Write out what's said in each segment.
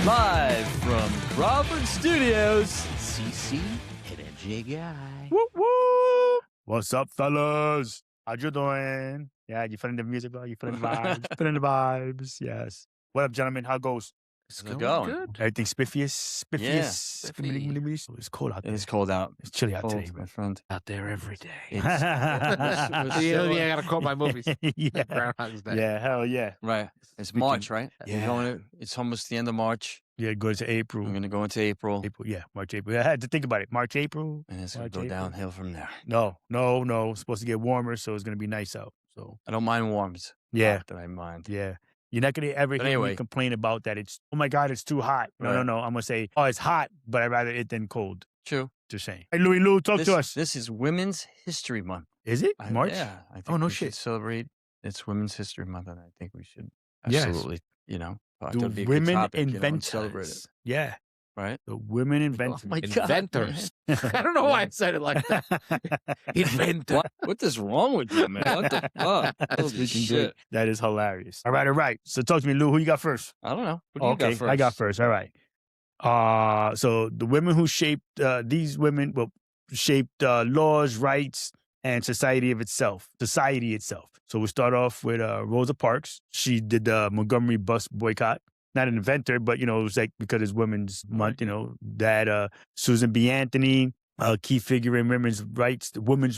Live from Crawford Studios, CC and a guy. Woo woo! What's up, fellas? How you doing? Yeah, you feeling the music, bro? You feeling the vibes? Feeling the vibes? Yes. What up, gentlemen? How goes? It's going. Good. Everything spiffiest? Yeah, spiffy. It's cold out there. It's cold out. It's chilly out Cold, today, my bro. friend. Out there every day. It's, I gotta quote my movies. Yeah. Groundhog's Day. Yeah, hell yeah. right. It's We March, can- right? Yeah. It's almost the end of March. Yeah, it goes to April. We're going to go into April. April, yeah, March, April. I had to think about it. March, April. And it's going to March, go April. downhill from there. No. It's supposed to get warmer, so it's going to be nice out. So, I don't mind warms. yeah. Not that I mind. Yeah. You're not going to ever But hear anyway. me complain about that. It's, oh my God, it's too hot. No. Right. I'm going to say, oh, it's hot, but I'd rather it than cold. True. Just saying. Hey, Lou, talk to us. This is Women's History Month. Is it March? Yeah. I think Oh, no we should shit. celebrate. It's Women's History Month, and I think we should Yes. absolutely, I thought The that'd be a good women topic, and celebrate it, inventors. Yeah. right? The women inventors. Oh my God, Inventors. man. I don't know why I said it like that. Inventor. What is wrong with you, man? What the fuck? Holy shit. That is hilarious. All right. So talk to me, Lou. Who you got first? I don't know. What do you Okay, got first? I got first. All right. So the women who shaped these women shaped laws, rights, and society itself. So we start off with Rosa Parks. She did the Montgomery bus boycott. Not an inventor, but it was like because it's Women's Month. That Susan B. Anthony, key figure in women's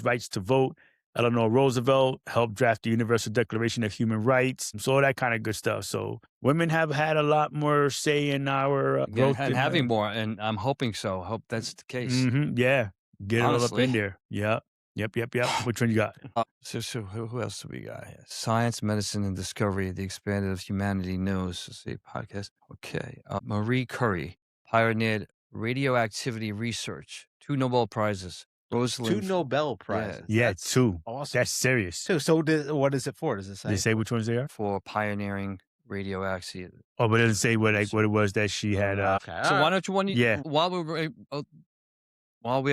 rights to vote. Eleanor Roosevelt helped draft the Universal Declaration of Human Rights. So all that kind of good stuff. So women have had a lot more say in our growth. And having more, and I'm hoping so. I hope that's the case. Yeah. Get it all up Honestly. in there. Yeah. Yep. Which one you got? So who else do we got here? Science, Medicine, and Discovery, the Expanded of Humanity Knows. Let's see, podcast. Okay. Marie Curie pioneered radioactivity research. 2 Nobel Prizes. 2 Rosalind. Nobel Prizes. Yeah, That's 2. Awesome. That's serious. So what is it for? Does it say? They say which ones they are? For pioneering radioactivity. Oh, but it doesn't say what it was that she had. Okay. So why don't you Yeah. while we're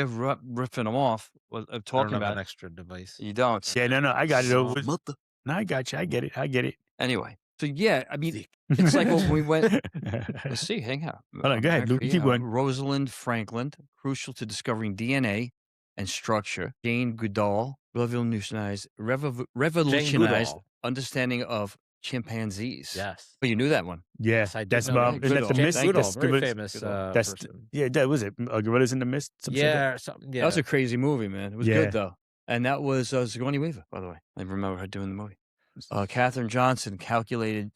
riffing them off, I don't talking have about an extra device. you don't. Yeah, no, I got it. So, No, I got you. I get it. anyway, so yeah, I mean, it's like when we went. Let's see, hang out. Hold on, go ahead, Luke. Keep going. Rosalind Franklin, crucial to discovering DNA and structure. Jane Goodall revolutionized Goodall. understanding of chimpanzees. Yes. But you knew that one. Yeah, Yes, I did that's know about. that. Isn't that the Goodall. mist? Thank you. That's Very Gorillas- famous That's person. yeah. That was it. Gorillas in the Mist. Something like Yeah, something. Yeah. That was a crazy movie, man. It was Yeah. good though. And that was Sigourney Weaver, by the way. I remember her doing the movie. Katherine Johnson calculated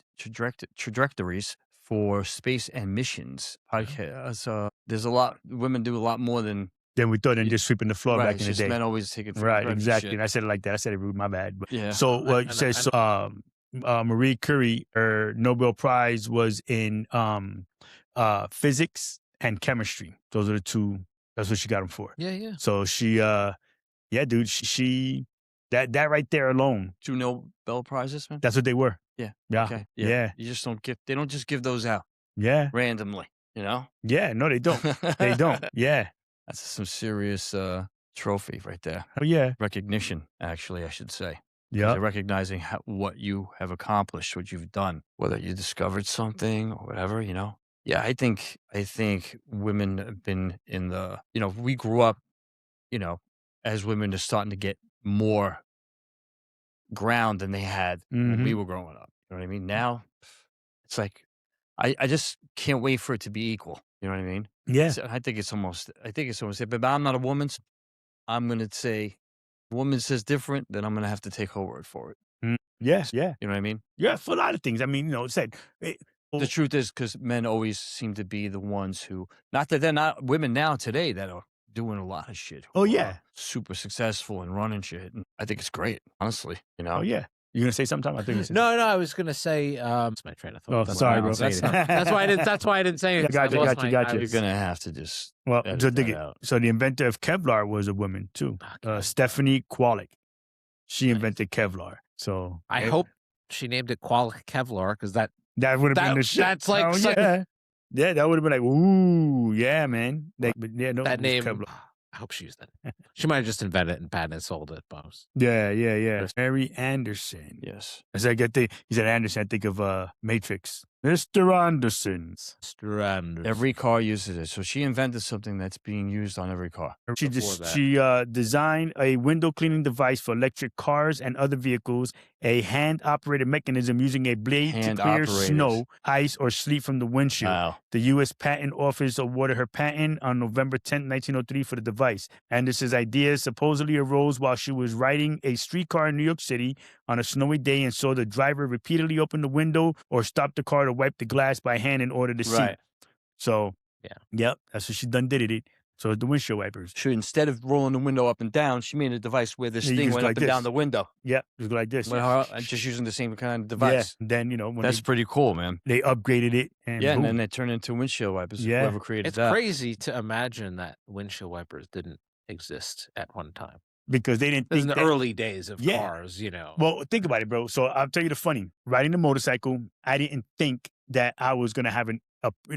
trajectories for space and missions. There's a lot. Women do a lot more than Then we thought in just sweeping the floor right. back It's in the just day. men always take it for Right, granted exactly. shit. And I said it like that. I said it rude. My bad. But, Yeah. So what And- says and- Marie Curie, her Nobel Prize was in physics and chemistry. Those are the 2. That's what she got them for. Yeah. So she, dude, she that right there alone. 2 Nobel Prizes, man. That's what they were. Yeah. Yeah. Okay. Yeah. You just don't give. They don't just give those out Yeah. randomly. You know. Yeah. No, they don't. They don't. Yeah. That's some serious trophy right there. Oh yeah. Recognition, actually, I should say. Yeah. They're recognizing what you have accomplished, what you've done, whether you discovered something or whatever, Yeah, I think women have been in the, we grew up, as women are starting to get more ground than they had when we were growing up. You know what I mean? Now, it's like, I just can't wait for it to be equal. You know what I mean? Yeah. So I think it's almost it. But I'm not a woman. So I'm going to say, woman says different, then I'm going to have to take her word for it. Yes. Yeah. You know what I mean? Yeah. For a lot of things. I mean, it said. The truth is, because men always seem to be the ones who, not that they're not women now today that are doing a lot of shit. who Oh, yeah. are super successful and running shit. And I think it's great, honestly. Oh yeah. You gonna say something? I think you said No, I was gonna say. It's my train of thought. Oh, That's sorry, why I bro. didn't say it. That's why I didn't. That's why I didn't say it. Got you, I lost got you, my- got you. You're going to have to just Well, edit so, that out. so the inventor of Kevlar was a woman too. Okay. Stephanie Kwolek. She invented Kevlar. So I hope she named it Kevlar because that that would have been the shit. that's like Oh, such- yeah. Yeah, that would have been like, ooh, yeah, man. But yeah, no, that it was name. Kevlar. I hope she used that. She might have just invented it and patented and sold it, boss. Yeah. Mary Anderson. Yes. As I get he said Anderson, I think of Matrix. Mr. Anderson. Strand. Every car uses it. So she invented something that's being used on every car. She Before that. she designed a window cleaning device for electric cars and other vehicles, a hand-operated mechanism using a blade to clear snow, ice, or sleet from the windshield. Wow. The U.S. Patent Office awarded her patent on November 10, 1903 for the device. Anderson's idea supposedly arose while she was riding a streetcar in New York City on a snowy day and saw the driver repeatedly open the window or stop the car to wipe the glass by hand in order to see. Right. So, Yeah. Yep, that's what she done did it. So the windshield wipers. She, instead of rolling the window up and down, she made a device where this Yeah, you thing just went go up like and this. down the window. Yep, just go like this. With her, just using the same kind of device. Yeah, then, you know, when That's pretty cool, man. they upgraded it. And Yeah, boom. and then they turned into windshield wipers. Yeah. Whoever created It's that. crazy to imagine that windshield wipers didn't exist at one time. Because they didn't This is think in the that, early days of Yeah. cars, you know. Well, think about it, bro. So I'll tell you the funny. Riding the motorcycle, I didn't think that I was going to have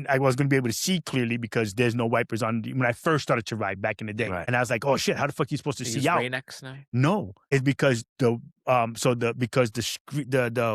I was going to be able to see clearly because there's no wipers on when I first started to ride back in the day. Right. And I was like, oh shit, how the fuck are you supposed to They see use out? Rain-X now? No, it's because the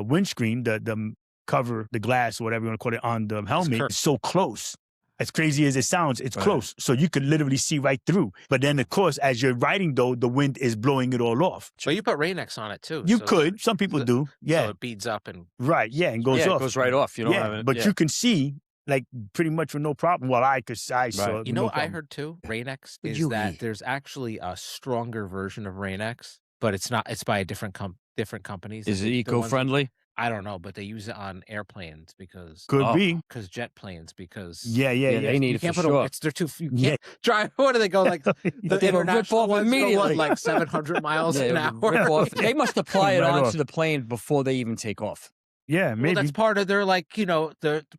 windscreen, the cover, the glass, or whatever you want to call it on the helmet curved. is so close. As crazy as it sounds, it's Right. close. So you could literally see right through. But then, of course, as you're riding, though, the wind is blowing it all off. But you put Rain-X on it too. You so- could. Some people so- do. Yeah. So it beads up and Right. Yeah. And goes Yeah, off. it goes right off. You don't have it. But yeah. you can see, like, pretty much with no problem. Well, I saw you know no what I problem. heard too? Rain-X Would is you that eat? there's actually a stronger version of Rain-X, but it's not. It's by a different companies. Is it The ones- eco-friendly? I don't know, but they use it on airplanes because Could be. jet planes because Yeah. Yeah. they need you it can't for put sure. It's they're too. You Yeah. can't drive. What do they go like? The They will rip international off ones go, what, immediately. like 700 miles Yeah, an it hour. would rip off. They must apply it Right onto off. the plane before they even take off. Yeah. Well, Maybe. that's part of their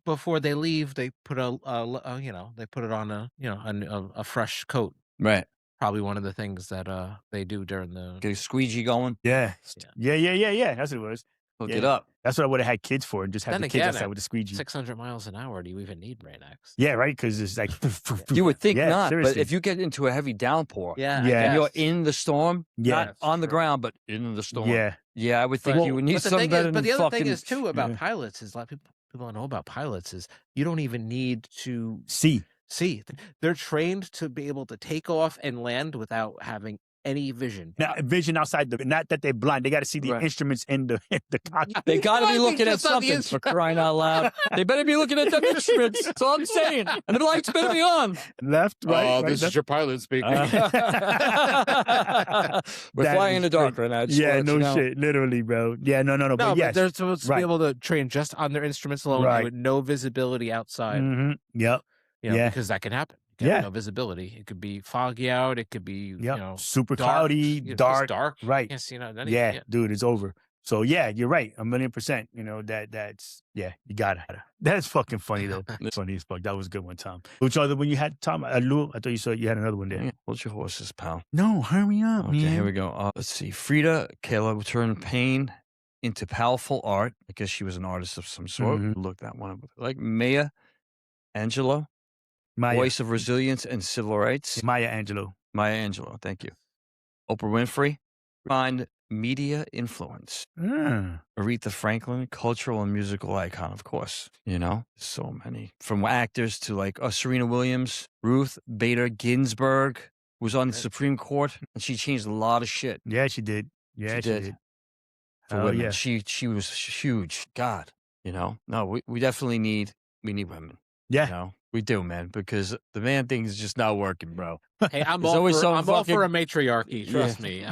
before they leave, they put they put it on a fresh coat. Right. Probably one of the things that they do during the. Get a squeegee going. Yeah. Yeah. Yeah. That's what it was. Hook Yeah. it up. That's what I would have had kids for and just have Then the kids again, outside at with the squeegee. 600 miles an hour. Do you even need Rain-X? Yeah, right? Because it's like... You would think Yeah, not, seriously. but if you get into a heavy downpour, Yeah. Yeah. and you're I guess. in the storm, Yeah. not That's on the true. ground, but in the storm. Yeah. I would think But- you would need but the something thing is- better But the than other thing fucking. is too about Yeah. pilots is a lot of people don't know about pilots is you don't even need to See. see. They're trained to be able to take off and land without having any vision. Now, vision outside the... Not that they're blind. They got to see the Right. instruments in the cockpit. They got to Why be be looking at just on the something for crying out loud. They better be looking at them instruments. That's all I'm saying. And the lights better be on. Left, right, right, left. your pilot speaking. We're That flying is in the dark right now. Just Yeah, let no you know. shit. Literally, bro. Yeah, no. No, But yes. they're supposed to Right. be able to train just on their instruments alone Right. with no visibility outside. Mm-hmm. Yep. Yeah. Because that can happen. You can have Yeah. no visibility. It could be foggy out. It could be Yep. Super dark, cloudy, just dark. dark. Right. You can't see anything. Yeah, dude, it's over. So yeah, you're right. 1,000,000%. You know, that's you gotta. That's fucking funny though. Funny as fuck. That was a good one, Tom. Which other one you had, Tom? Lou? I thought you had another one there. Yeah, hold your horses, pal. No, hurry up, Okay, man. here we go. Let's see. Frida Kahlo turned pain into powerful art. I guess she was an artist of some sort. Mhm. Look that one up. Like Maya Angelou, Maya, voice of resilience and civil rights. Maya Angelou. Maya Angelou, thank you. Oprah Winfrey, find media influence. Mm. Aretha Franklin, cultural and musical icon, of course. You know, so many. From actors to like Serena Williams, Ruth Bader Ginsburg was on the Supreme Court, and she changed a lot of shit. Yeah, she did. Yeah, she did. For Oh, women. yeah. She was huge. God, you know. No, we definitely need women. Yeah. You know, we do, man, because the man thing is just not working, bro. Hey, I'm There's all always for, some I'm all for a fucking- matriarchy. Trust me.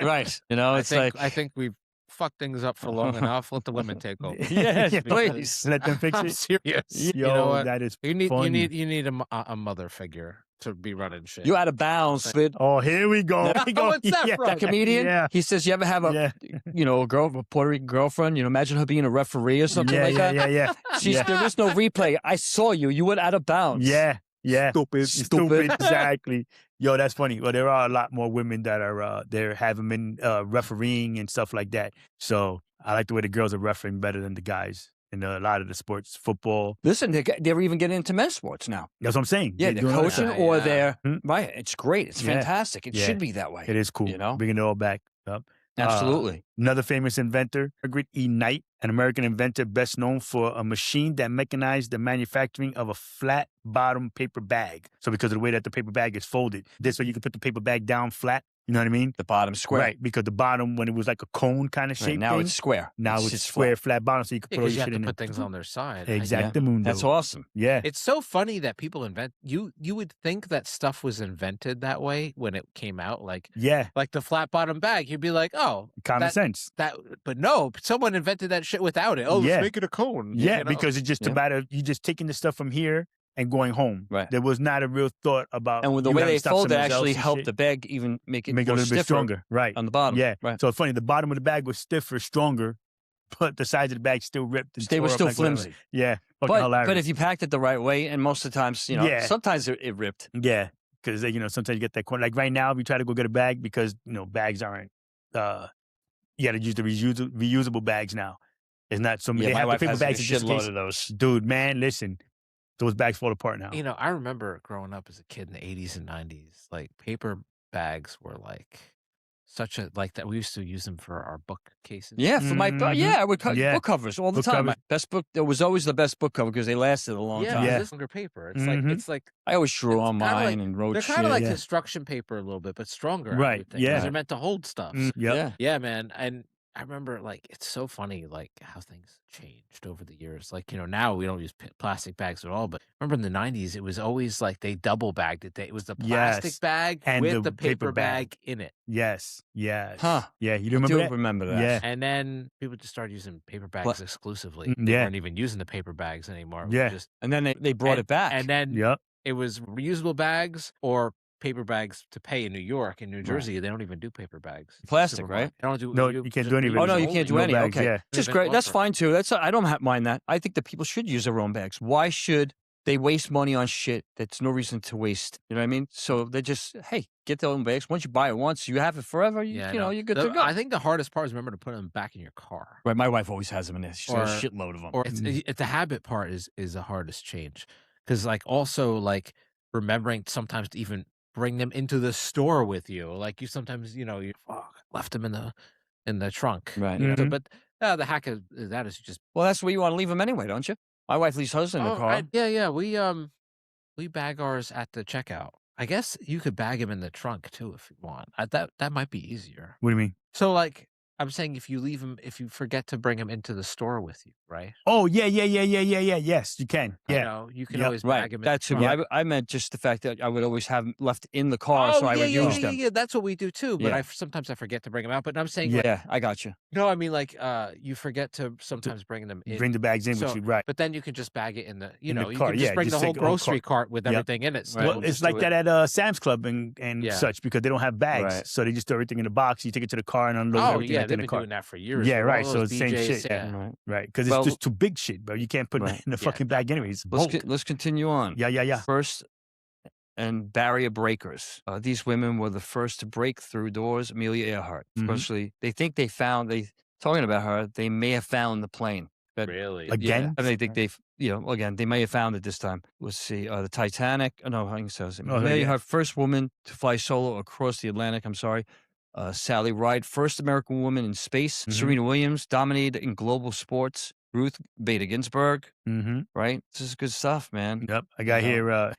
Right. You know, it's I think we've fucked things up for long enough. Let the women take over. Yes, Yeah. please. Let them fix I'm it. serious. Yo, You know what? that is You need funny. a mother figure to be running shit. You out of bounds, Vid. Oh, here we go. Here we go. What's that from? That comedian, Yeah. he says, you ever have a, Yeah. you know, a Puerto Rican girlfriend? You know, imagine her being a referee or something Yeah, like yeah, that. yeah. She's, There is no replay. I saw you. You went out of bounds. Yeah. Yeah. Stupid. Exactly. Yo, that's funny. Well, there are a lot more women that are there haven't been refereeing and stuff like that. So I like the way the girls are refereeing better than the guys in a lot of the sports, football. Listen, they're even getting into men's sports now. That's what I'm saying. Yeah, they're doing all that coaching stuff. or Yeah. they're Hmm. right. It's great. It's Yeah. fantastic. It Yeah. should be that way. It is cool. You know? Bringing it all back up. Absolutely. Another famous inventor, Margaret E. Knight, an American inventor best known for a machine that mechanized the manufacturing of a flat bottom paper bag. So because of the way that the paper bag is folded, this way you can put the paper bag down flat. You know what I mean? The bottom square. Right, because the bottom, when it was like a cone kind of shape Right, now thing, it's square. now it's just square, flat bottom, so you can Yeah, put all because your you have shit to in put there. things on their side. Exactamundo. That's awesome. Yeah. It's so funny that people invent. You would think that stuff was invented that way when it came out, like the flat bottom bag. You'd be like, oh, Common sense. But no, someone invented that shit without it. Oh, let's make it a cone. Yeah, you know? because it's just about you just taking the stuff from here and going home. Right. There was not a real thought about. And with the way they fold, it actually helped the bag even make it a more little bit stiffer stronger. Right. on the bottom. Yeah. Right. So it's funny. The bottom of the bag was stiffer, stronger, but the sides of the bag still ripped. And they were tore up still like flimsy. whatever. Yeah. Fucking hilarious. But if you packed it the right way, and most of the times, sometimes it ripped. Yeah. Because, sometimes you get that corner. Like right now, if you try to go get a bag, because, bags aren't, you got to use the reusable bags now. It's not so many. Yeah, they my have the wife paper has bags a in just shitload case. of those. Dude, man, listen. Those bags fall apart now. I remember growing up as a kid in the 80s and 90s, like paper bags were like such a, like that. We used to use them for our bookcases. Yeah, for my, I would cut book covers all the Book time. covers. My best book, there was always the best book cover because they lasted a long time. Yeah, it's longer paper. It's like I always drew on kinda mine and wrote they're shit. kind of like construction paper a little bit, but stronger. Right, I would think, yeah. 'cause they're meant to hold stuff. Yep. Yeah, man. And I remember, like, it's so funny, like, how things changed over the years. Like, now we don't use plastic bags at all, but remember in the 90s, it was always like they double bagged it. It was the plastic bag and with the the paper paper bag in it. Yes. Huh. Yeah, you I remember do that? remember that. Yeah. And then people just started using paper bags exclusively. Mm, They yeah. weren't even using the paper bags anymore. It was Yeah. just, And then they brought it back. and then Yep. it was reusable bags or paper bags to pay in New York. In New Jersey, they don't even do paper bags. Plastic, Super right? They don't do. No, you can't just do any of it. Oh, no, reusable you can't do No any. bags, Okay. yeah. Which is They've great. been That's offered. fine, too. I don't mind that. I think that people should use their own bags. Why should they waste money on shit that's no reason to waste? You know what I mean? So they just, hey, get their own bags. Once you buy it once, you have it forever. You're good to go. I think the hardest part is remember to put them back in your car. Right, my wife always has them in there. She has a shitload of them. Or it's the habit part is the hardest change. Because also remembering sometimes to even bring them into the store with you. Like you sometimes, you left them in the trunk. Right. So, Mhm. but the hack of that is just Well, that's where you want to leave them anyway, don't you? My wife leaves hers in the car. we bag ours at the checkout. I guess you could bag them in the trunk too if you want. That might be easier. What do you mean? So I'm saying if you forget to bring them into the store with you, right? Oh, yeah. Yes, you can. Yeah. You can Yep. always Right, bag them. that's too. Yeah. I meant just the fact that I would always have them left in the car, so I would use them. Yeah, that's what we do too. But Yeah. sometimes I forget to bring them out. But I'm saying, Yeah, I got you. no, I mean you forget to sometimes bring them in. Bring the bags in with you, right. But then you can just bag it in the, In the you car, can just yeah, bring just the whole take a whole grocery cart with Yep. everything in it. So Right. Well, it's like that at Sam's Club and Yeah. such, because they don't have bags. Right. So they just throw everything in a box. You take it to the car and unload Oh everything yeah, in they've the been car. doing that for years. Yeah, for right, all so those it's the same BJs, shit. Yeah. Right. Right, because Well- it's just too big shit, bro. You can't put Right. it in the Yeah. fucking bag anyways. Bulk. Let's continue on. Yeah. First, and barrier breakers. These women were the first to break through doors. Amelia Earhart, Mhm. especially, talking about her, they may have found the plane. Really? Again? I mean, they think again, they may have found it this time. Let's see, the Titanic. No, I think so. Amelia yeah. Earhart, first woman to fly solo across the Atlantic. I'm sorry. Sally Ride, first American woman in space. Mhm. Serena Williams, dominated in global sports. Ruth Bader Ginsburg, Mm-hmm. right? This is good stuff, man. Yep. I got You here.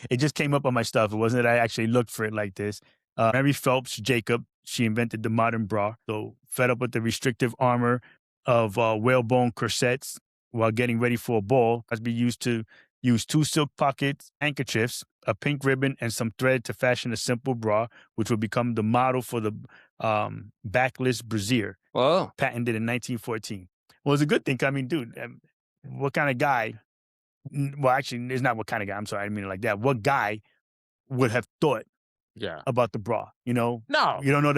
It just came up on my stuff. It wasn't that I actually looked for it like this. Mary Phelps Jacob, she invented the modern bra. So fed up with the restrictive armor of whalebone corsets while getting ready for a ball, Cosby used to use 2 silk pockets, handkerchiefs, a pink ribbon, and some thread to fashion a simple bra, which would become the model for the backless brassiere, Whoa. patented in 1914. Well, it's a good thing. I mean, dude, what kind of guy? Well, actually, it's not what kind of guy. I'm sorry, I didn't mean it like that. What guy would have thought Yeah. about the bra? No. You don't know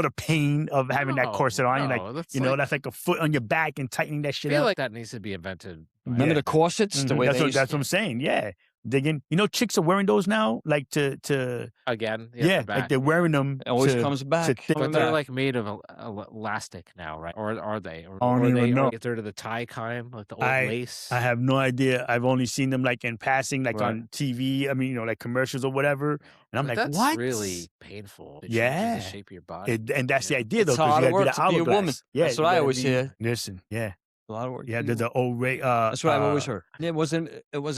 the pain of having that corset on. You're No, like, that's that's like a foot on your back and tightening that I shit feel up. like that needs to be invented. Remember Yeah. the corsets? The way That's they what used that's what I'm saying. Yeah. digging. You know, chicks are wearing those now, like to Again, yeah, they're like back. they're wearing them. It always to, comes to back. thick But they're back. like made of elastic now, right? Or are they? Or, I don't or even they know. Is there the tie kind, like the old lace? I have no idea. I've only seen them like in passing, like Right. on TV. I mean, you know, like commercials or whatever. And I'm But like, that's what? really painful. It Yeah. changes the shape of your body. And that's the Yeah. idea, It's though, because hard you work got to to do the be a woman. hourglass. Yeah, That's you what I gotta always be- hear. Listen, yeah. A lot of work. Yeah, to be there's a an old rate. That's what I've always heard. It wasn't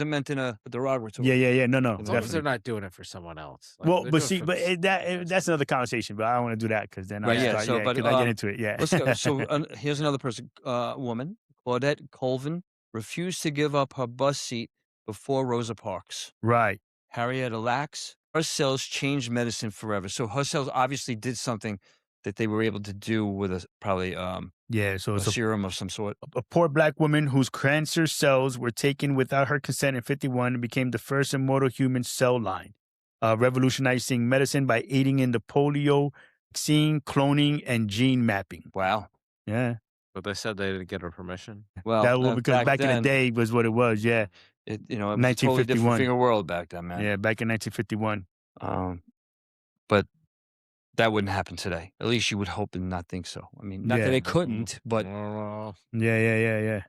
meant in a derogatory. Yeah. No, As long as they're definitely. not doing it for someone else. Like, Well, they're but doing see, it for but themselves. that's another conversation. But I don't want to do that because then Right, I yeah, start, so, but, because I get into it. Yeah. Let's go. So here's another person, woman, Claudette Colvin, refused to give up her bus seat before Rosa Parks. Right. Harrietta Lacks, her cells changed medicine forever. So her cells obviously did something that they were able to do with probably Yeah. So a it's serum of some sort. a poor black woman whose cancer cells were taken without her consent in 1951 and became the first immortal human cell line, revolutionizing medicine by aiding in the polio vaccine, cloning, and gene mapping. Wow. Yeah. But they said they didn't get her permission. Well, That was because back in then, the day was what it was. Yeah. it was a totally different 1951. figure world back then, man. Yeah. Back in 1951. But that wouldn't happen today. At least you would hope and not think so. I mean, not that Yeah. it couldn't, but Yeah.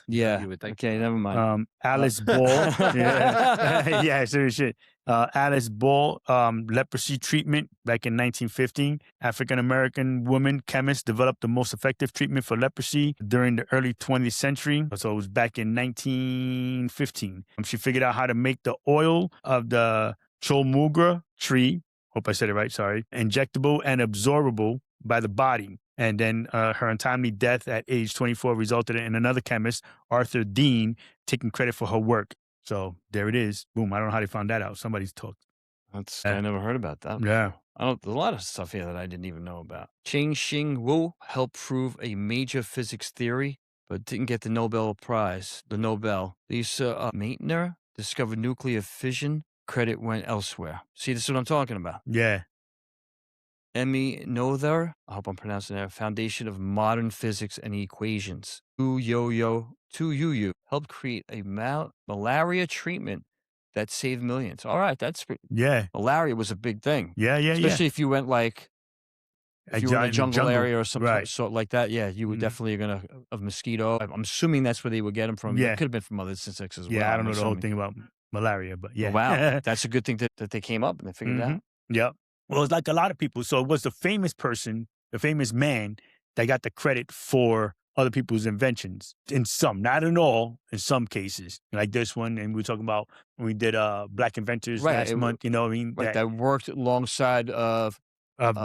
yeah. You would think Okay, never mind. Alice Ball. Yeah. Yeah, serious shit. Alice Ball, leprosy treatment back in 1915. African-American woman chemist developed the most effective treatment for leprosy during the early 20th century. So it was back in 1915. She figured out how to make the oil of the cholmugra tree. Hope I said it right, sorry. Injectable and absorbable by the body. And then her untimely death at age 24 resulted in another chemist, Arthur Dean, taking credit for her work. So there it is. Boom. I don't know how they found that out. Somebody's talked. I never heard about that. Yeah. There's a lot of stuff here that I didn't even know about. Ching-Shing Wu helped prove a major physics theory, but didn't get the Nobel Prize. The Nobel. Lisa Meitner discovered nuclear fission. Credit went elsewhere. See, this is what I'm talking about. Yeah. Emmy Noether, I hope I'm pronouncing that, foundation of modern physics and equations. Tu Youyou helped create a malaria treatment that saved millions. All right, Yeah. malaria was a big thing. Yeah. Especially if you went if you were in a giant jungle area or something right. sort like that, yeah, you were Mhm. definitely gonna of mosquito. I'm assuming that's where they would get them from. Yeah. It could have been from other insects as well. Yeah, I don't I'm know the whole assuming. thing about malaria, but yeah. Oh, wow, that's a good thing that they came up and they figured it out. Yep. Well, it's like a lot of people. So it was the famous person, the famous man that got the credit for other people's inventions. In some, not in all, in some cases. Like this one, and we were talking about when we did Black Inventors Right, last month, you know what I mean? Right, that worked alongside of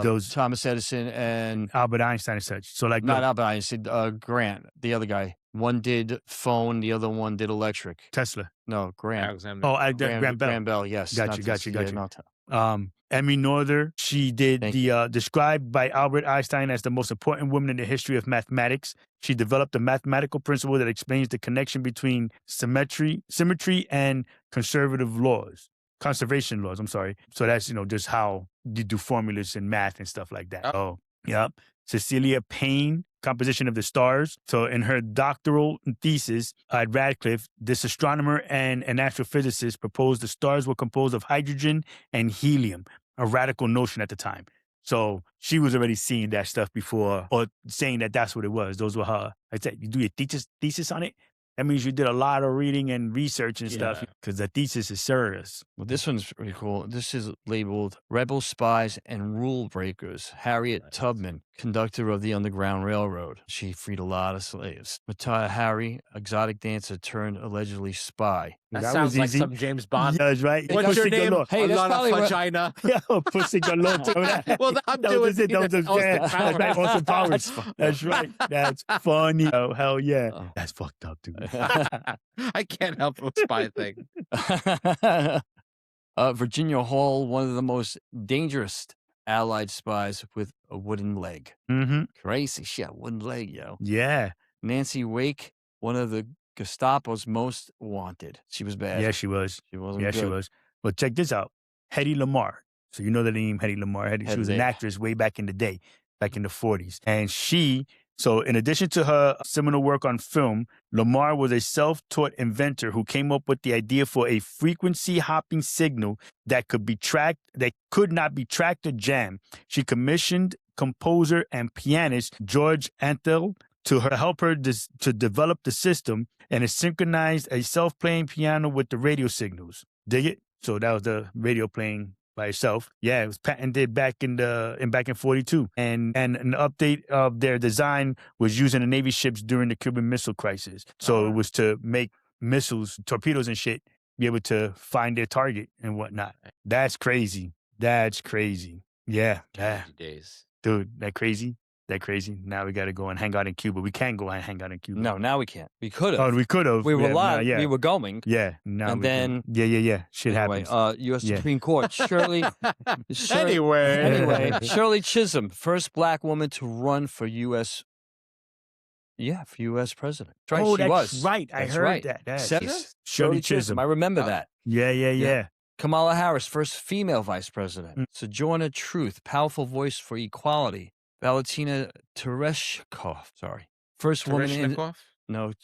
those Thomas Edison and Albert Einstein and such. So like, not look, Albert Einstein, Grant, the other guy. One did phone, the other one did electric. Tesla. No, Grant. Alexander. Oh, Grant Bell. Graham Bell, yes. Got not you. not Emmy Noether, she did described by Albert Einstein as the most important woman in the history of mathematics. She developed a mathematical principle that explains the connection between symmetry and conservation laws. I'm sorry. So that's, just how you do formulas in math and stuff like that. Oh, yep. Cecilia Payne, composition of the stars. So in her doctoral thesis at Radcliffe, this astronomer and an astrophysicist proposed the stars were composed of hydrogen and helium, a radical notion at the time. So she was already seeing that stuff before, or saying that that's what it was. Those were her. I said, you do your thesis on it? That means you did a lot of reading and research and stuff, because the thesis is serious. Well, this one's pretty cool. This is labeled Rebel Spies and Rule Breakers. Harriet Tubman, conductor of the Underground Railroad. She freed a lot of slaves. Mattia Hari, exotic dancer turned allegedly spy. That was sounds like easy. some James Bond. That's right. What's your name? Galore. Hey, that's probably what- vagina. Yeah, Pussy Galore. Well, I'm That doing was it. That was Austin that's Powers. right. Austin Powers. That's right. That's funny. Oh, hell yeah. Oh. That's fucked up, dude. I can't help a spy thing. Virginia Hall, one of the most dangerous Allied spies with a wooden leg. Mm-hmm. Crazy shit, wooden leg, yo. Yeah. Nancy Wake, one of the Gestapo's most wanted. She was bad. Yeah, she was. She wasn't Yeah, good. she was. But check this out. Hedy Lamarr. So you know the name Hedy Lamarr. She was an actress way back in the day, back in the 40s. And she So in addition to her seminal work on film, Lamar was a self-taught inventor who came up with the idea for a frequency hopping signal that could not be tracked or jammed. She commissioned composer and pianist George Antheil to help her to develop the system, and it synchronized a self-playing piano with the radio signals. Dig it? So that was the radio playing by itself. Yeah, it was patented back in 42. And an update of their design was used in the Navy ships during the Cuban Missile Crisis. So it was to make missiles, torpedoes and shit, be able to find their target and whatnot. That's crazy. That's crazy. Yeah. Days. Dude, that crazy. Now we got to go and hang out in Cuba. We can't go and hang out in Cuba. No, now we can't. We could have. Oh, we could have. We were Yeah, live. yeah. We were going. Yeah. Now And we then- can. Yeah. Shit Anyway, happens. U.S. Yeah. Supreme Court. Shirley Anyway. Shirley Chisholm, first black woman to run for U.S. Yeah, for U.S. president. That's right, Oh, she that's was. right. I That's heard right. that. That's Senator Shirley Chisholm. I remember that. Yeah. Kamala Harris, first female vice president. Mm. Sojourner Truth, powerful voice for equality. Valentina Tereshkov, first woman in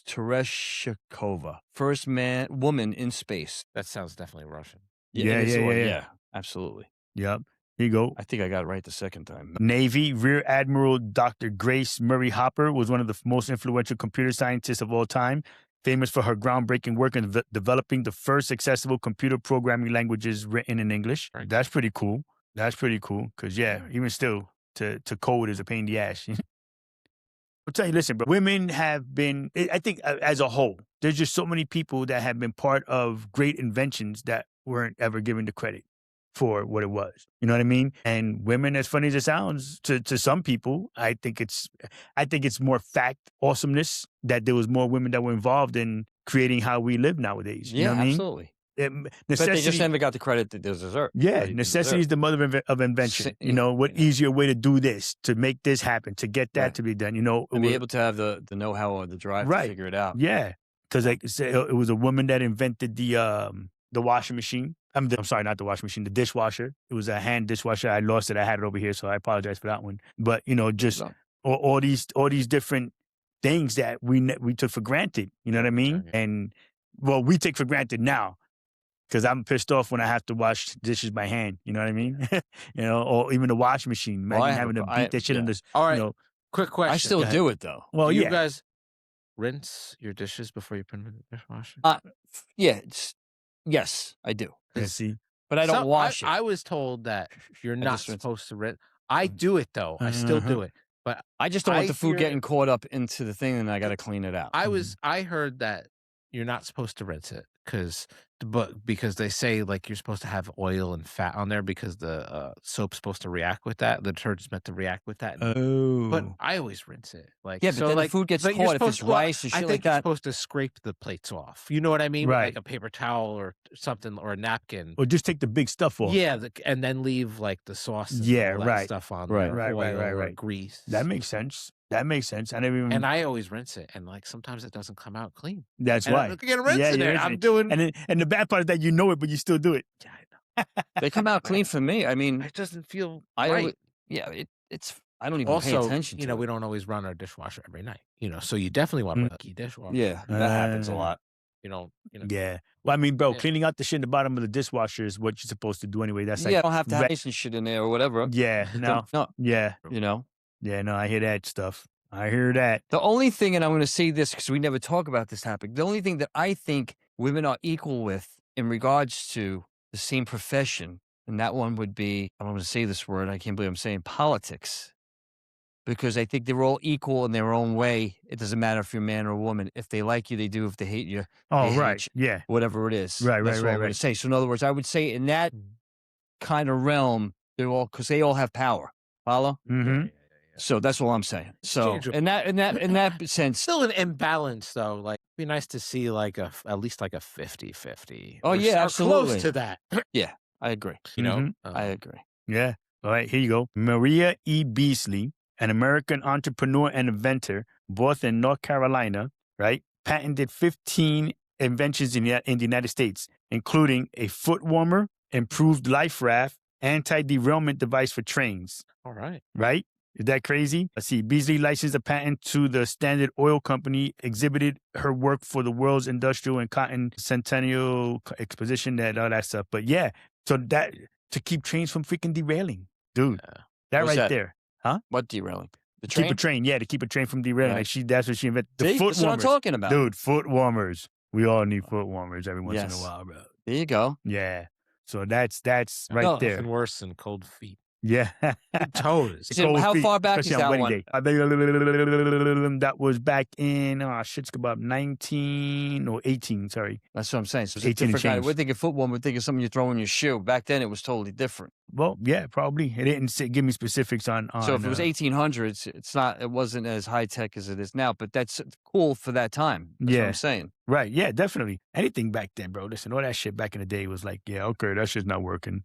Tereshkova, first woman in space. That sounds definitely Russian. Yeah. Absolutely. Yep. Here you go. I think I got it right the second time. Navy Rear Admiral Dr. Grace Murray Hopper was one of the most influential computer scientists of all time, famous for her groundbreaking work in developing the first accessible computer programming languages written in English. Right. That's pretty cool. Because, even still, to code is a pain in the ass. I'll tell you, listen, bro, women have been, I think as a whole, there's just so many people that have been part of great inventions that weren't ever given the credit for what it was. You know what I mean? And women, as funny as it sounds to some people, I think it's more fact awesomeness that there was more women that were involved in creating how we live nowadays. You know what I mean? Absolutely. But they just never got the credit that they deserve. Yeah, necessity is the mother of invention. What easier way to do this, to make this happen, to get that to be done, And be able to have the know-how or the drive to figure it out. Yeah, because like it was a woman that invented the washing machine. I'm sorry, not the washing machine, the dishwasher. It was a hand dishwasher. I lost it. I had it over here, so I apologize for that one. But just all these different things that we took for granted. You know what I mean? And we take for granted now. Because I'm pissed off when I have to wash dishes by hand. You know what I mean? Or even the washing machine. Imagine having to beat that shit in this. All right. Quick question. I still do it though. Well, you guys rinse your dishes before you put them in the dishwasher? Yes, I do. See, but I don't wash it. I was told that you're not supposed to rinse. I do it though. I still do it. But I just don't want the food getting caught up into the thing, and I got to clean it out. I heard that you're not supposed to rinse it because they say like you're supposed to have oil and fat on there because the soap's supposed to react with that. The detergent's meant to react with that. But I always rinse it. But then the food gets caught if it's rice and shit like that. You're supposed to scrape the plates off. You know what I mean? Right. Like a paper towel or something or a napkin. Or just take the big stuff off. Yeah, and then leave like the sauce and all that stuff on there. Right. Grease. That makes sense. I never even. And I always rinse it, and like sometimes it doesn't come out clean. That's why. I'm get a rinse in there. I'm doing. And the bad part is that you know it, but you still do it. Yeah, I know. They come out clean for me. I mean, it doesn't feel right. It's. I don't even pay attention to it. We don't always run our dishwasher every night. So you definitely want to put a key dishwasher. Yeah, that happens a lot. Yeah. Well, I mean, bro, cleaning out the shit in the bottom of the dishwasher is what you're supposed to do anyway. That's like I don't have to have some shit in there or whatever. Yeah. No. Yeah. Yeah. No, I hear that stuff. I hear that. The only thing, and I'm going to say this because we never talk about this topic, the only thing that I think women are equal with in regards to the same profession, and that one would be, I'm going to say this word, I can't believe I'm saying politics, because I think they're all equal in their own way. It doesn't matter if you're a man or a woman. If they like you, they do. If they hate you, they hate you. Yeah. Whatever it is. Right. That's what I'm going to say. So in other words, I would say in that kind of realm, because they all have power. Follow? Mm-hmm. So that's all I'm saying. So in that sense, still an imbalance though. Like, it'd be nice to see like at least like a 50-50. Oh yeah, absolutely. Close to that. Yeah, I agree. I agree. Yeah. All right, here you go. Maria E. Beasley, an American entrepreneur and inventor, both in North Carolina, right? Patented 15 inventions in the United States, including a foot warmer, improved life raft, anti-derailment device for trains. All right. Right? Is that crazy? Let's see. Beasley licensed a patent to the Standard Oil Company, exhibited her work for the World's Industrial and Cotton Centennial Exposition, all that stuff. But yeah, so that to keep trains from freaking derailing, dude. That What's right that? there, huh? What derailing? The Keep train? a train, yeah, to keep a train from derailing. Right. Like that's what she invented. The See? foot That's what I'm warmers, talking about. dude. Foot warmers. We all need foot warmers every once in a Yes. while, bro. There you go. Yeah. So that's right No, there. Nothing worse than cold feet. Yeah. Toes. So Cold how feet, far back is especially on that wedding one? day. I think that was back in shit's about 19 or 18. Sorry. That's what I'm saying. So it's a 18 and different kind. change. We're thinking foot warmer. We're thinking something you throw in your shoe. Back then, it was totally different. Well, yeah, probably. It didn't give me specifics on. So if it was 1800s, it's not. It wasn't as high tech as it is now. But that's cool for that time. That's what I'm saying. Right. Yeah, definitely. Anything back then, bro. Listen, all that shit back in the day was like, yeah, okay, that shit's not working.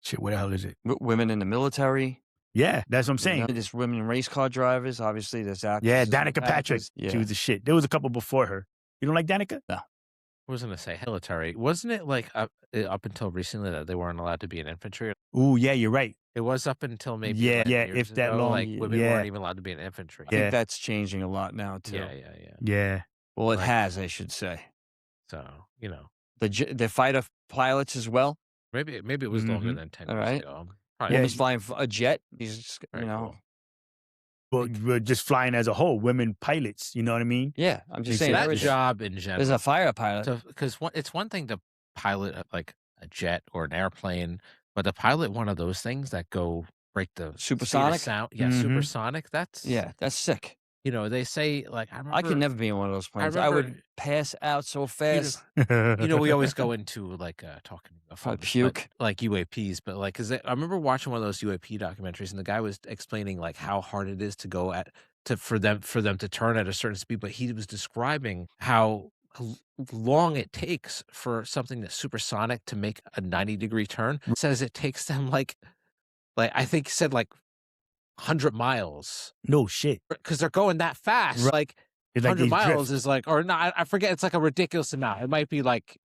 Shit, what the hell is it? Women in the military. Yeah, that's what I'm saying. There's women race car drivers. Obviously, there's actors. Yeah, Danica Patrick. Yeah. She was the shit. There was a couple before her. You don't like Danica? No. I was going to say military. Wasn't it like up until recently that they weren't allowed to be in infantry? Ooh, yeah, you're right. It was up until maybe Yeah, like yeah, years if that ago, long, like women yeah. weren't even allowed to be in infantry. I think that's changing a lot now too. Yeah. Yeah. Well, it Like- has, I should say. So, you know, The fighter pilots as well. maybe it was longer than 10 All years right. ago. Yeah, Woman's flying a jet. He's just, Very know. cool. Well, we're just flying as a whole, women pilots. You know what I mean? Yeah, I'm just Makes saying. That sense. job in general. There's a fighter pilot. Because it's one thing to pilot like a jet or an airplane, but to pilot one of those things that go break the speed of Supersonic? sound, yeah, Mhm. supersonic. That's Yeah, that's sick. You know, they say like I remember. I could never be in one of those planes. I would remember- pass out so fast. You know, we always go into like talking about Probably but, puke. like UAPs, but like, cause I remember watching one of those UAP documentaries, and the guy was explaining like how hard it is to go for them to turn at a certain speed, but he was describing how long it takes for something that's supersonic to make a 90-degree turn. Says it takes them like I think he said like 100 miles No shit. because they're going that fast. Right. Like It's like 100 they miles drift. is like, or not, I forget. It's like a ridiculous amount. It might be like,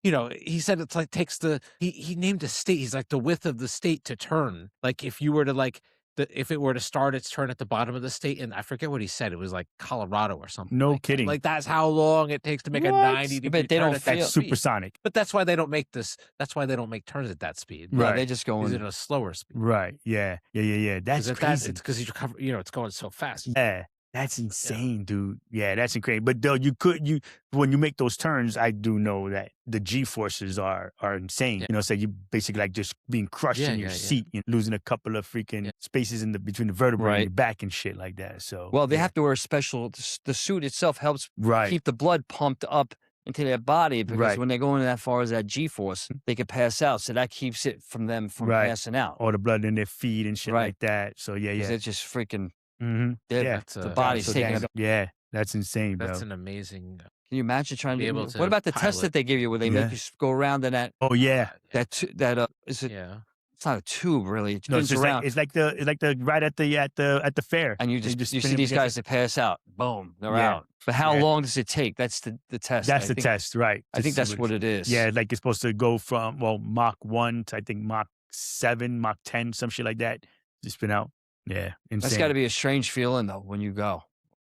you know, he said it's like takes he named a state. He's like the width of the state to turn. Like if you were to like, if it were to start its turn at the bottom of the state, and I forget what he said. It was like Colorado or something. No like that. kidding. Like that's how long it takes to make a What? 90-degree But they turn don't at that feel- speed. Supersonic. But that's why they don't make this. That's why they don't make turns at that speed. No, Right. they just Because going. at a slower speed. Right. Yeah. That's Because crazy. it's because you cover. You know, it's going so fast. Yeah. That's insane, dude. Yeah, that's incredible. But though when you make those turns, I do know that the G forces are insane. Yeah. You know, so you basically like just being crushed in your seat, you know, losing a couple of freaking spaces between the vertebrae and Right. your back and shit like that. So Well, they yeah. have to wear a special. The suit itself helps right. keep the blood pumped up into their body because Right. when they're going that far as that G force, they could pass out. So that keeps it from them from Right. passing out. All the blood in their feet and shit Right. like that. So yeah, 'Cause yeah. it's just freaking. Mm-hmm. Dead. Yeah. That's The a- body's So taking that's- it. Yeah, that's insane, bro. That's an amazing. Can you imagine trying Be to? able to What about the test pilot. that they give you where they Yeah. make you go around in that Oh yeah. is it? Yeah. It's not a tube really. It No, spins it's just around. like it's like the right at the fair. and you They you spin see them these together. guys that pass out. Boom, they're Yeah. out. But how Yeah. long does it take? That's the test. That's I the think- test, right? I to think see that's what it is. Yeah, like it's supposed to go from Mach 1 to I think Mach 7, Mach 10, some shit like that. Just spin out. Yeah, insane. That's got to be a strange feeling though when you go.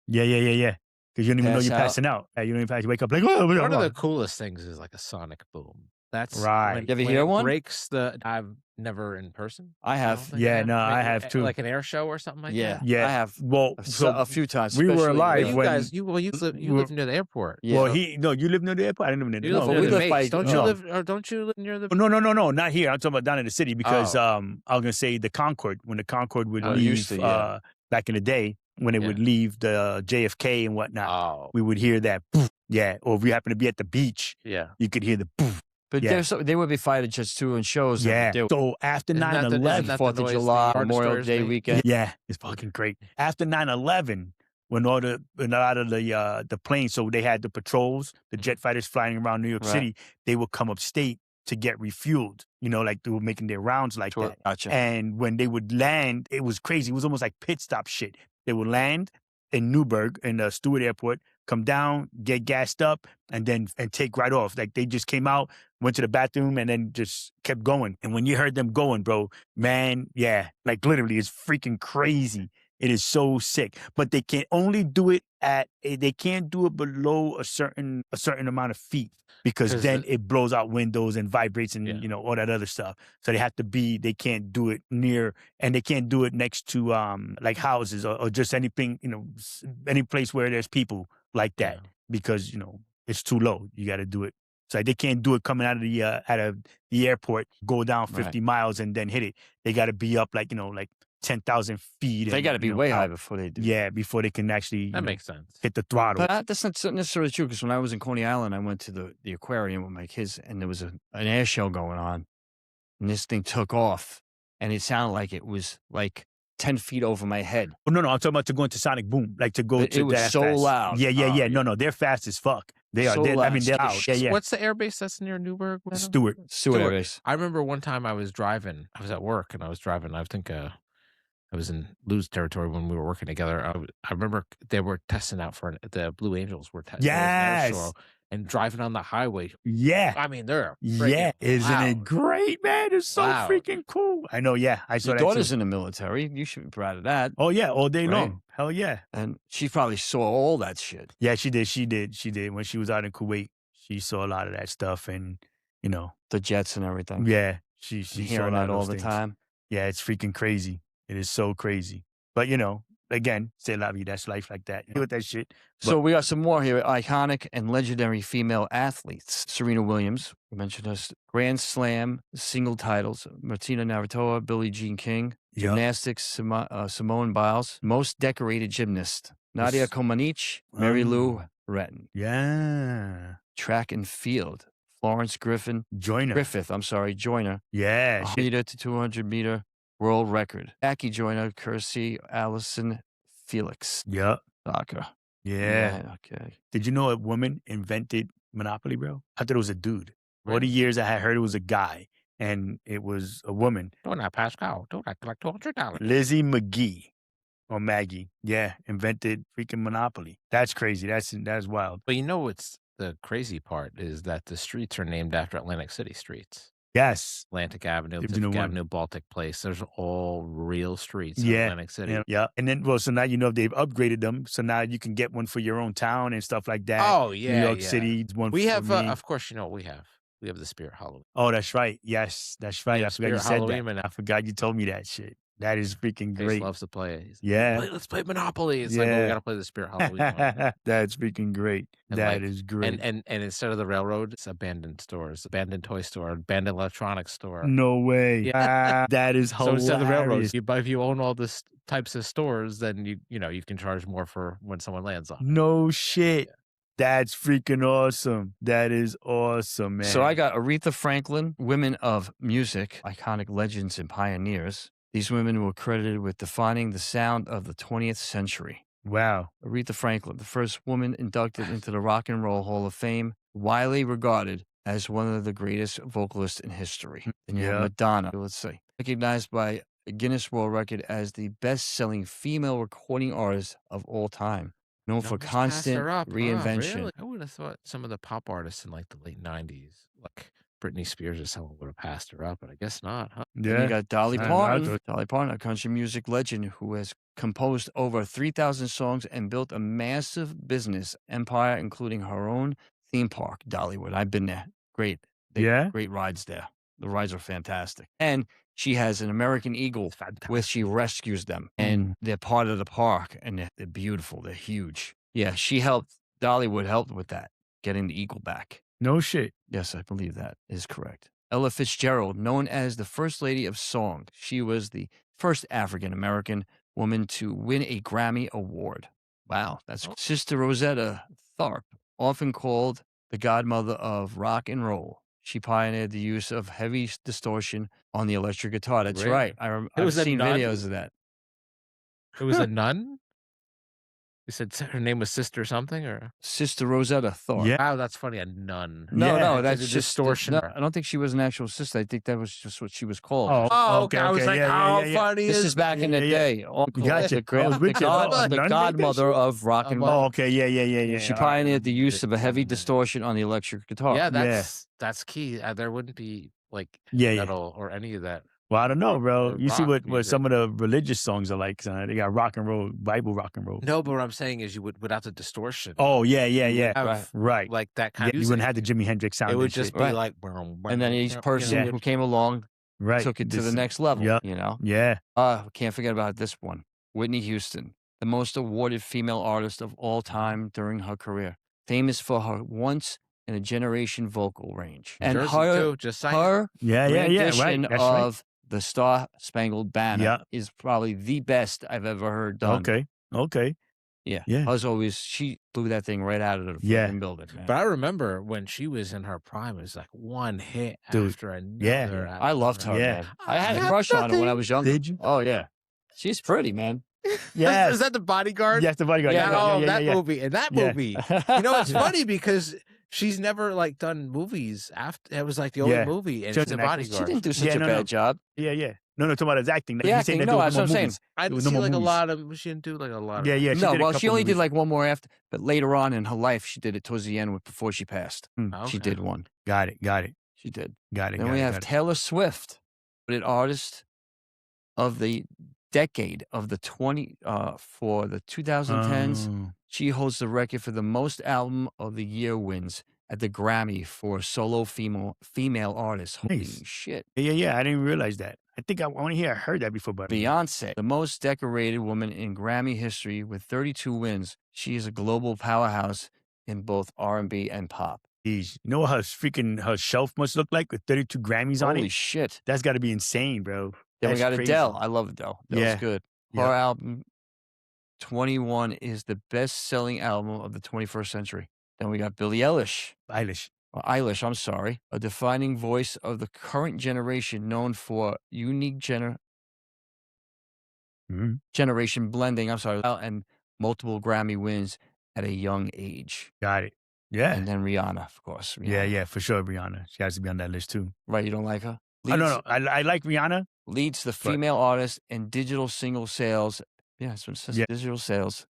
Yeah. Because you don't even know Pass you're out. passing out. You don't even have to wake up like, oh, One of the coolest things is like a sonic boom. That's Right. when- You ever when hear it one? Breaks the. I've never in person. I I have. don't think Yeah, have. no, I Like, have too. Like an air show or something like Yeah, that. Yeah. I have Well, a few times. we were especially alive Well, with- you when- guys, you we- live near the airport. Yeah. well, you live near the airport? I didn't live near the You live but near we the live by- base. Don't you no. live? Or don't you live near the? Oh, no, not here. I'm talking about down in the city because Oh. I was gonna say the Concorde, when the Concorde would Oh, leave used to, yeah. back in the day when it Yeah. would leave the JFK and whatnot, Oh, we would hear that poof, yeah. Or if we happen to be at the beach, yeah. you could hear the poof. But Yeah. there would be fighter jets too in shows. that Yeah. would do it. So after Isn't that the- 9/11, isn't that the 4th of noise July, the Star Memorial Destroyers Day make? weekend. yeah, it's fucking great. After 9/11, when a lot of the planes, so they had the patrols, the jet fighters flying around New York Right. City, they would come upstate to get refueled. You know, like they were making their rounds like that. Gotcha. And when they would land, it was crazy. It was almost like pit stop shit. They would land in Newburgh, in the Stewart Airport, come down, get gassed up, and take right off. Like they just came out, went to the bathroom, and then just kept going. And when you heard them going, bro, man, yeah, like literally, it's freaking crazy. It is so sick. But they can only do it they can't do it below a certain amount of feet, because then it blows out windows and vibrates and all that other stuff. So they can't do it near, and they can't do it next to like houses or just anything, any place where there's people like that, because it's too low. You got to do it. So they can't do it coming out of the airport, go down 50 miles and then hit it. They got to be up like 10,000 feet. They got to be way high before they do. Yeah, before they can actually that makes sense. hit the throttle. But that's not necessarily true, because when I was in Coney Island, I went to the aquarium with my kids, and there was an air show going on, and this thing took off, and it sounded like it was like 10 feet over my head. Oh, no, I'm talking about to go into Sonic Boom, like to go It to was that so fast. loud. Yeah. No, they're fast as fuck. They are. So I mean, they're loud. loud. Yeah. What's the airbase that's near Newburgh? Stewart Air Base. I remember one time I was driving. I was at work and I was driving. I think I was in Lou's territory when we were working together. I remember they were testing out for the Blue Angels were testing an air show and driving on the highway. Yeah. I mean, they're Isn't it great, man? It's so freaking cool. I know. Yeah, I saw Your that too. daughter's in the military. You should be proud of that. Oh yeah, all day Right. long. Hell yeah. And she probably saw all that shit. Yeah, she did. When she was out in Kuwait, she saw a lot of that stuff, and The jets and everything. yeah, she And saw a hearing lot that of all those the things. time. Yeah, it's freaking crazy. It is so crazy. But again, c'est la vie. That's life like that. With that shit. So we got some more here. Iconic and legendary female athletes. Serena Williams, we mentioned her Grand Slam single titles. Martina Navratilova, Billie Jean King. Yup. Gymnastics, Simone Biles. Most decorated gymnast. Nadia Comaneci, Mary Lou Retton. Yeah. Track and field. Florence Griffith. Joyner. Yeah. 100 meter to 200 meter world record. Jackie Joyner, Kersey, Allison, Felix. Yep. Soccer. Yeah. Okay. Did you know a woman invented Monopoly, bro? I thought it was a dude. All the years I had heard it was a guy, and it was a woman. Don't I, Pascal? Don't I collect $200? Lizzie McGee. Or Maggie. Yeah. Invented freaking Monopoly. That's crazy. That's wild. But what's the crazy part is that the streets are named after Atlantic City streets. Yes. Atlantic Avenue, If you Pacific know one. Avenue, Baltic Place. There's all real streets in Yeah. Atlantic City. Yeah. And then, so now they've upgraded them. So now you can get one for your own town and stuff like that. Oh, yeah. New York City, one We for have, me. of course, we have. We have the Spirit Halloween. Oh, that's right. Yes, that's right. Yeah, I forgot you Spirit said Halloween, that. man. I forgot you told me that shit. That is freaking Case great. loves to play it. He's like, Yeah. let's play Monopoly. It's like, well, we got to play the Spirit Halloween one. That's freaking great. And That is great. And instead of the railroad, it's abandoned stores, abandoned toy store, abandoned electronics store. No way. Yeah. That is So hilarious. instead of the railroads, if you own all this types of stores, then you can charge more for when someone lands on. No shit. That's freaking awesome. That is awesome, man. So I got Aretha Franklin, women of music, iconic legends and pioneers. These women were credited with defining the sound of the 20th century. Wow. Aretha Franklin, the first woman inducted into the Rock and Roll Hall of Fame, widely regarded as one of the greatest vocalists in history. Then you have Madonna, let's see, recognized by a Guinness World Record as the best-selling female recording artist of all time. Known for constant reinvention. Really? I would have thought some of the pop artists in like the late 90s, like Britney Spears or someone would have passed her up, but I guess not, huh? Yeah. You got Dolly Parton. Dolly Parton, a country music legend who has composed over 3,000 songs and built a massive business empire, including her own theme park, Dollywood. I've been there. Great. Great rides there. The rides are fantastic. And she has an American eagle where she rescues them. And they're part of the park. And they're beautiful. They're huge. Yeah, Dollywood helped with that, getting the eagle back. No shit. Yes, I believe that is correct. Ella Fitzgerald, known as the First Lady of Song. She was the first African-American woman to win a Grammy Award. Wow, that's Sister Rosetta Tharpe, often called the godmother of rock and roll. She pioneered the use of heavy distortion on the electric guitar. That's right. I've seen videos of that. It was a nun? You said her name was Sister something, or Sister Rosetta Tharpe. Yeah. wow, that's funny. A nun. No, Yeah. no, It's that's a just distortion. No, I don't think she was an actual sister. I think that was just what she was called. Oh, okay. I was like, Yeah, how yeah, yeah. funny This is is back in the Yeah, yeah. day. Uncle, Gotcha. I was with you. God- the Nun godmother of rock and Oh, roll. Oh, okay. Yeah, yeah, yeah, yeah. She All right. pioneered the use of a heavy Yeah. distortion on the electric guitar. Yeah, Yeah. that's key. There wouldn't be like Yeah, yeah. metal or any of that. Well, I don't know, bro. Or You see rock what music. some of the religious songs are like. They got rock and roll, Bible rock and roll. No, but what I'm saying is you would without the distortion. Oh, yeah, yeah, you would yeah. have, Right. like that Yeah, kind of you music. wouldn't have the Jimi Hendrix sound. It would and just shit. be Right. like, And then each person Yeah. who came along right. took it to the This- next level, yeah. you know? Yeah. Can't forget about this one. Whitney Houston, the most awarded female artist of all time during her career. Famous for her once in a generation vocal range. And Jersey her, too, just saying. her Yeah, yeah, yeah. rendition Right. That's right. of the Star Spangled Banner Yeah. is probably the best I've ever heard done. Okay. Okay. Yeah. Yeah. She blew that thing right out of the Yeah. fucking building, man. But I remember when she was in her prime, it was like one hit Dude, after another. yeah. I loved her, Yeah. man. I had a got crush on her when I nothing. was younger. Did you? Oh, yeah. She's pretty, man. Yes. Is that the Bodyguard? Yes, the bodyguard. Yeah, Oh, yeah, that yeah. movie. And that Yeah. movie. You know, it's funny because she's never like done movies after. It was like the only Yeah. movie, and She she's was a an actress. She bodyguard. didn't do such Yeah, a no, bad no. job. Yeah, yeah. No, talking about his acting. The He's acting, saying that no, there that's were what I'm more saying. movies. I There didn't was no see more like a movies. lot of. She didn't do like a lot of. Yeah, yeah. No, well, she did only a did couple like one more after, but later on in her life, she did it towards the end before she passed. movies. She Okay. did one. Got it. Got it. She did. Got it. Then got we it, have got it. Taylor Swift, an artist of the decade of the for the 2010s. Oh. She holds the record for the most album of the year wins at the Grammy for solo female artist. Holy Nice. shit. Yeah, yeah. I didn't realize that. I think I want to hear. I heard that before, but Beyonce, the most decorated woman in Grammy history with 32 wins. She is a global powerhouse in both R&B and pop. Geez, you know what her shelf must look like with 32 Grammys on Holy it? shit. That's got to be insane, bro. Then we That's got crazy. Adele. I love Adele. Adele's Yeah. good. Yep. Her album 21 is the best-selling album of the 21st century. Then we got Billie Eilish. Eilish. I'm sorry. A defining voice of the current generation known for unique Mhm. generation blending, and multiple Grammy wins at a young age. Got it. Yeah. And then Rihanna, of course. Yeah, Rihanna. yeah, for sure, Rihanna. She has to be on that list too. Right, you don't like her? Oh, no. I like Rihanna. Leads the female artist in digital single sales. Yeah, that's what it says. Yeah. Digital sales.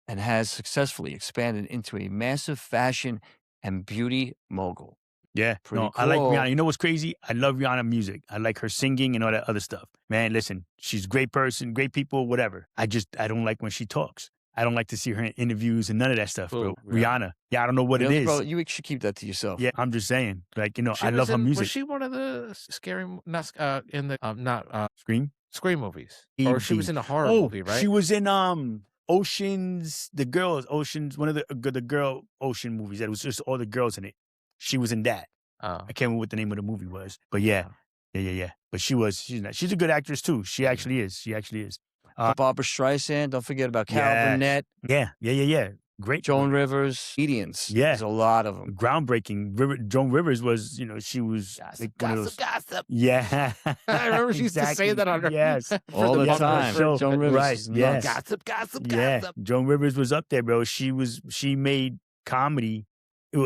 And has successfully expanded into a massive fashion and beauty mogul. Yeah. Pretty No, I like cool. Rihanna. You know what's crazy? I love Rihanna music. I like her singing and all that other stuff. Man, listen, she's a great person, great people, whatever. I don't like when she talks. I don't like to see her in interviews and none of that stuff, bro. Who, Rihanna? Rihanna. Yeah, I don't know what Really, it is. bro, you should keep that to yourself. Yeah, I'm just saying. Like, you know, She I was love her in- music. Was she one of the scary, not in the not Scream? Scream movies, or she was in a horror Oh, movie, right? she was in Oceans, one of the girl Ocean movies. That was just all the girls in it. She was in that. Oh. I can't remember what the name of the movie was, but yeah. But she's a good actress too. She actually is. Barbara Streisand. Don't forget about Carol Yes. Burnett, Yeah. Great. Joan Rivers, comedians. Yeah. There's a lot of them. Groundbreaking. Joan Rivers was, she was like one of those. Gossip. Yeah. I remember she used to say that on her. Yes. for All the bumper time. show. Joan Rivers Right, is yes. nuts. Gossip. Yeah. Joan Rivers was up there, bro. She made comedy.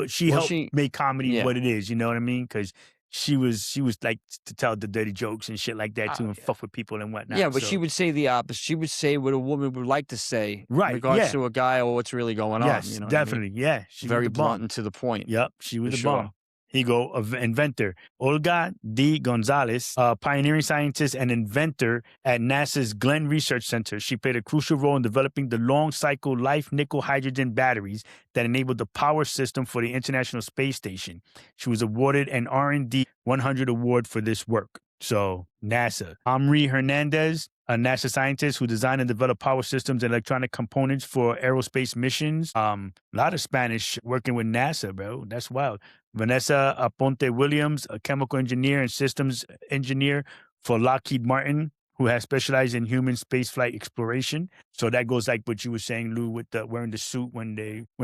She helped make comedy yeah. what it is. You know what I mean? Because she was like to tell the dirty jokes and shit like that too, and fuck with people and whatnot. Yeah, but so. she would say the opposite. She would say what a woman would like to say Right, in regards yeah. to a guy or what's really going on. Yes, You know what I mean? definitely. Yeah. She was Very the bomb. blunt and to the point. Yep, she was For the sure. bomb. Here you go, inventor. Olga D. Gonzalez, a pioneering scientist and inventor at NASA's Glenn Research Center. She played a crucial role in developing the long-cycle life nickel hydrogen batteries that enabled the power system for the International Space Station. She was awarded an R&D 100 award for this work. So, NASA. Marie Hernandez, a NASA scientist who designed and developed power systems and electronic components for aerospace missions. A lot of Spanish working with NASA, bro. That's wild. Vanessa Aponte Williams, a chemical engineer and systems engineer for Lockheed Martin, who has specialized in human spaceflight exploration. So that goes like what you were saying, Lou, with wearing the suit when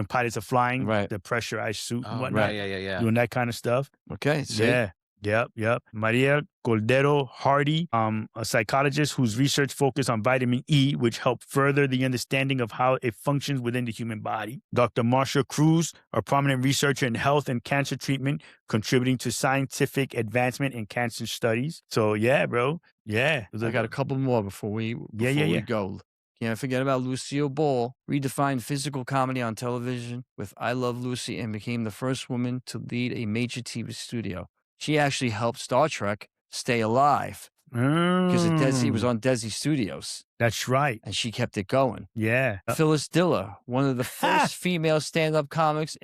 pilots are flying, Right. the pressurized suit and Oh, whatnot, right, yeah. doing that kind of stuff. Okay. See? Yeah. Yep. Maria Cordero Hardy, a psychologist whose research focused on vitamin E, which helped further the understanding of how it functions within the human body. Dr. Marsha Cruz, a prominent researcher in health and cancer treatment, contributing to scientific advancement in cancer studies. So, yeah, bro. Yeah. I got a couple more before we go. Can't forget about Lucille Ball, redefined physical comedy on television with I Love Lucy and became the first woman to lead a major TV studio. She actually helped Star Trek stay alive because it was on Desi Studios. That's right. And she kept it going. Yeah. Phyllis Diller, one of the first female stand-up comics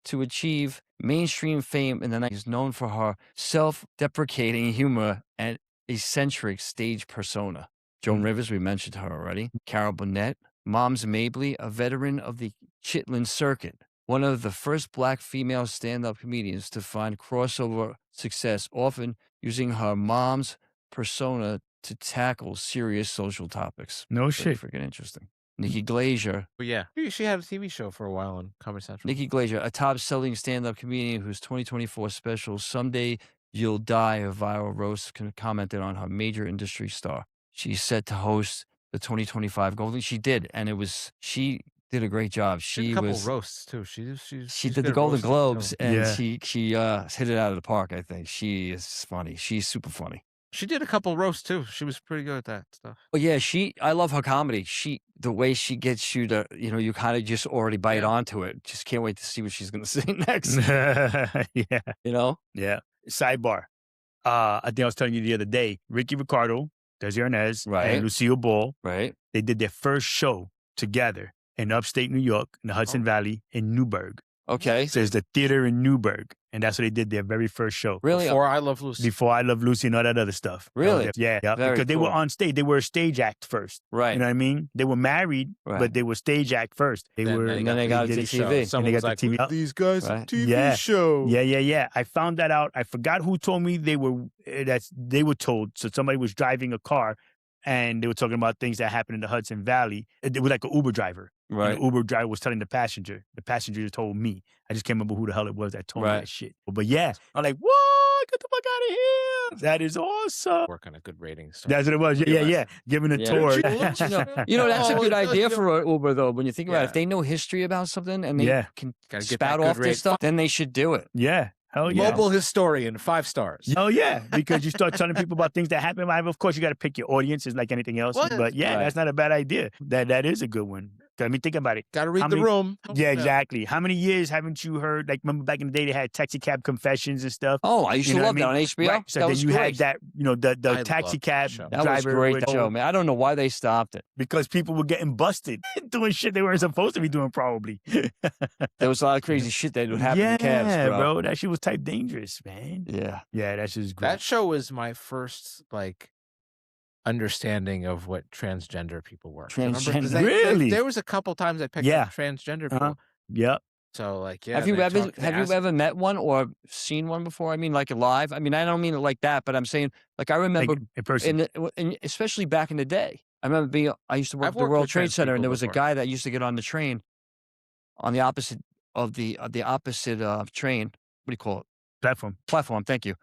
to achieve mainstream fame in the 90s, known for her self-deprecating humor and eccentric stage persona. Joan Rivers, we mentioned her already. Carol Burnett, Moms Mabley, a veteran of the Chitlin circuit, one of the first Black female stand-up comedians to find crossover success, often using her mom's persona to tackle serious social topics. No shit. Freaking interesting. Nikki Glaser. But yeah, she had a TV show for a while on Comedy Central. Nikki Glaser, a top-selling stand-up comedian whose 2024 special, Someday You'll Die, a viral roast, commented on her major industry star. She's set to host the 2025 Golden. She did, and she did a great job. She did a couple roasts too. She did the Golden Globes, and she hit it out of the park. I think she is funny. She's super funny. She did a couple roasts too. She was pretty good at that stuff. Oh yeah, I love her comedy. The way she gets you to, you kind of just already bite onto it. Just can't wait to see what she's going to say next. Yeah. Yeah. Sidebar. I think I was telling you the other day, Ricky Ricardo, Desi Arnaz, and Lucille Ball, they did their first show together in upstate New York, in the Hudson Valley, in Newburgh. Okay. So it's the theater in Newburgh. And that's what they did their very first show. Really? Before I Love Lucy. Before I Love Lucy and all that other stuff. Really? Yeah. Very because they were cool. on stage. They were a stage act first. Right. You know what I mean? They were married, but they were stage act first. Then they got into TV. Someone was like, these guys a TV show. Yeah. I found that out. I forgot who told me they were told. So somebody was driving a car and they were talking about things that happened in the Hudson Valley. It was like an Uber driver. Right. And the Uber driver was telling the passenger. The passenger just told me. I just can't remember who the hell it was that told me that shit. But yeah, I'm like, what? Get the fuck out of here. That is awesome. Work on a good rating. So. That's what it was. Yeah. Giving a tour. That's a good idea for an Uber, though. When you think about it, if they know history about something and they can spout off this stuff, then they should do it. Yeah. Hell yeah. Mobile historian, 5 stars. Oh, yeah. Because you start telling people about things that happen. Of course, you got to pick your audiences like anything else. What? But yeah, that's not a bad idea. That is a good one. I mean, think about it. Got to read the room. Yeah, exactly. How many years haven't you heard, like, remember back in the day they had taxi cab confessions and stuff? Oh, I used to love that on HBO. Right. So then you had that, the taxi cab driver. That was a great show, man. I don't know why they stopped it. Because people were getting busted doing shit they weren't supposed to be doing, probably. There was a lot of crazy shit that would happen in cabs, Yeah, bro. That shit was type dangerous, man. Yeah. Yeah, that shit was great. That show was my first, understanding of what transgender people were. Transgender? Really? There was a couple times I picked up transgender people. Yep. So have you ever met one or seen one before? I mean, like live. I mean, I don't mean it like that, but I'm saying, I remember in person, especially back in the day. I remember I used to work at the World Trade Center, and there was a guy that used to get on the train on the opposite of the opposite train. What do you call it? Platform. Thank you.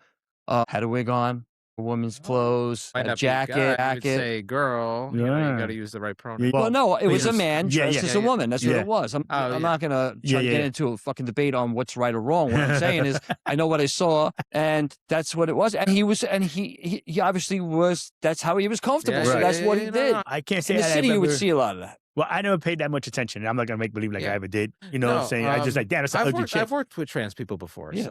Had a wig on. A woman's clothes, a jacket. You'd say girl. You got to use the right pronoun. Well, no, it was a man dressed as a woman. That's what it was. I'm not going to get into a fucking debate on what's right or wrong. What I'm saying is I know what I saw, and that's what it was. And he obviously was, that's how he was comfortable. So that's what he did. I can't say in the city, you would see a lot of that. Well, I never paid that much attention. I'm not going to make believe I ever did. You know what I'm saying? I just damn, that's an ugly chick. I've worked with trans people before. So,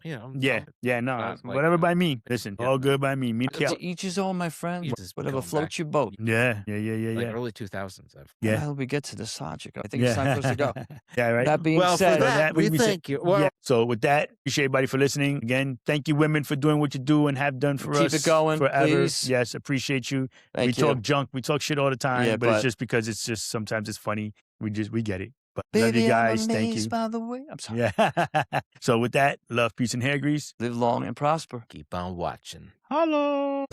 whatever by me. Listen, all good by me. To each his own, my friend. Whatever floats your boat. Yeah. Early 2000s. How did we get to the subject? I think it's time for us to go. Yeah, right. That being said, we thank you. Well, so with that, appreciate everybody for listening. Again, thank you, women, for doing what you do and have done for us. Keep it going, forever. please. Yes, appreciate you. We talk junk. We talk shit all the time, but it's just because it's just sometimes it's funny. We get it. But love you guys. Thank you. By the way, I'm sorry. Yeah. So with that, love, peace, and hair grease. Live long and prosper. Keep on watching. Hello.